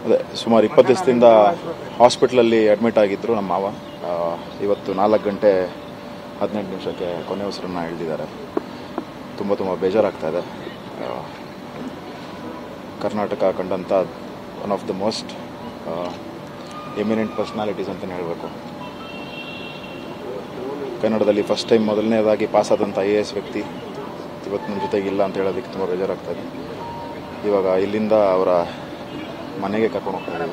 ಅದೇ ಸುಮಾರು 20 ದಿವಸದಿಂದ ಹಾಸ್ಪಿಟ್ಲಲ್ಲಿ ಅಡ್ಮಿಟ್ ಆಗಿದ್ದರು ನಮ್ಮ ಮಾವ. ಇವತ್ತು 4 ಗಂಟೆ 18 ನಿಮಿಷಕ್ಕೆ ಕೊನೆ ಉಸಿರನ್ನು ಹಿಡಿದಿದ್ದಾರೆ. ತುಂಬ ಬೇಜಾರಾಗ್ತಾ ಇದೆ. ಕರ್ನಾಟಕ ಕಂಡಂಥ one of the most eminent personalities ಅಂತಲೇ ಹೇಳಬೇಕು. ಕನ್ನಡದಲ್ಲಿ ಫಸ್ಟ್ ಟೈಮ್ ಮೊದಲನೇದಾಗಿ ಪಾಸಾದಂಥ IAS ವ್ಯಕ್ತಿ ಇವತ್ತು ನಮ್ಮ ಜೊತೆಗೆ ಇಲ್ಲ ಅಂತ ಹೇಳೋದಕ್ಕೆ ತುಂಬ ಬೇಜಾರಾಗ್ತದೆ. ಇವಾಗ ಇಲ್ಲಿಂದ ಅವರ ಮನೆಗೆ ಕರ್ಕೊಂಡು ಹೋಗ್ತಾರೆ.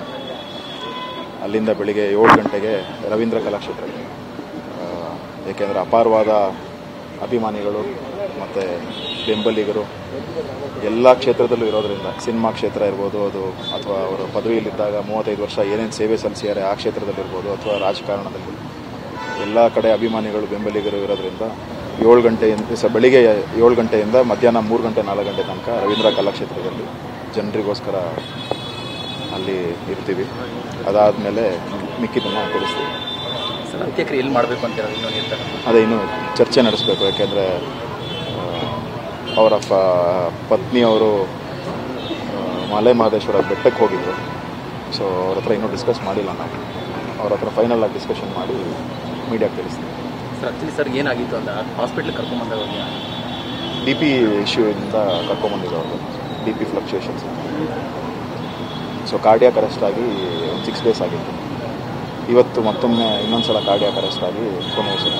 ಅಲ್ಲಿಂದ ಬೆಳಿಗ್ಗೆ 7 ಗಂಟೆಗೆ ರವೀಂದ್ರ ಕಲಾಕ್ಷೇತ್ರಕ್ಕೆ. ಏಕೆಂದರೆ ಅಪಾರವಾದ ಅಭಿಮಾನಿಗಳು ಮತ್ತು ಬೆಂಬಲಿಗರು ಎಲ್ಲ ಕ್ಷೇತ್ರದಲ್ಲೂ ಇರೋದರಿಂದ, ಸಿನಿಮಾ ಕ್ಷೇತ್ರ ಇರ್ಬೋದು ಅದು, ಅಥವಾ ಅವರು ಪದವಿಯಲ್ಲಿದ್ದಾಗ 35 ವರ್ಷ ಏನೇನು ಸೇವೆ ಸಲ್ಲಿಸಿದ್ದಾರೆ ಆ ಕ್ಷೇತ್ರದಲ್ಲಿರ್ಬೋದು, ಅಥವಾ ರಾಜಕಾರಣದಲ್ಲಿ ಎಲ್ಲ ಕಡೆ ಅಭಿಮಾನಿಗಳು ಬೆಂಬಲಿಗರು ಇರೋದ್ರಿಂದ 7 ಗಂಟೆಯಿಂದ ಬೆಳಿಗ್ಗೆ 7 ಗಂಟೆಯಿಂದ ಮಧ್ಯಾಹ್ನ 3 ಗಂಟೆ 4 ಗಂಟೆ ತನಕ ರವೀಂದ್ರ ಕಲಾಕ್ಷೇತ್ರದಲ್ಲಿ ಜನರಿಗೋಸ್ಕರ ಅಲ್ಲಿ ಇರ್ತೀವಿ. ಅದಾದಮೇಲೆ ಮಿಕ್ಕಿದ್ದನ್ನು ತಿಳಿಸ್ತೀವಿ. ಅಂತ್ಯಕ್ರಿಯೆ ಎಲ್ಲಿ ಮಾಡಬೇಕು ಅಂತ ಅದೇ ಇನ್ನೂ ಚರ್ಚೆ ನಡೆಸಬೇಕು. ಯಾಕೆಂದರೆ ಅವರ ಪತ್ನಿಯವರು ಮಲೆ ಮಹದೇಶ್ವರ ಬೆಟ್ಟಕ್ಕೆ ಹೋಗಿದ್ರು. ಸೊ ಅವ್ರ ಹತ್ರ ಇನ್ನೂ ಡಿಸ್ಕಸ್ ಮಾಡಿಲ್ಲ. ನಾವು ಅವ್ರ ಹತ್ರ ಫೈನಲ್ ಆಗಿ ಡಿಸ್ಕಷನ್ ಮಾಡಿ ಮೀಡಿಯಾಗೆ ತಿಳಿಸ್ತೀವಿ. ಸರ್ ಆ್ಯಕ್ಚುಲಿ ಸರ್ ಏನಾಗಿತ್ತು ಅಂತ ಹಾಸ್ಪಿಟ್ಲಿಗೆ ಕರ್ಕೊಂಬಂದಾಗ BP ಇಶ್ಯೂಯಿಂದ ಕರ್ಕೊಂಬಂದಿದ್ದು. BP fluctuations. So cardiac arrest ಆಗಿ 6 ಡೇಸ್ ಆಗಿತ್ತು. ಇವತ್ತು ಮತ್ತೊಮ್ಮೆ ಇನ್ನೊಂದು ಸಲ ಕಾರ್ಡಿಯಾಕ್ ಅರೆಸ್ಟ್ ಆಗಿ ಕೊನೆ ಉಸಿರು.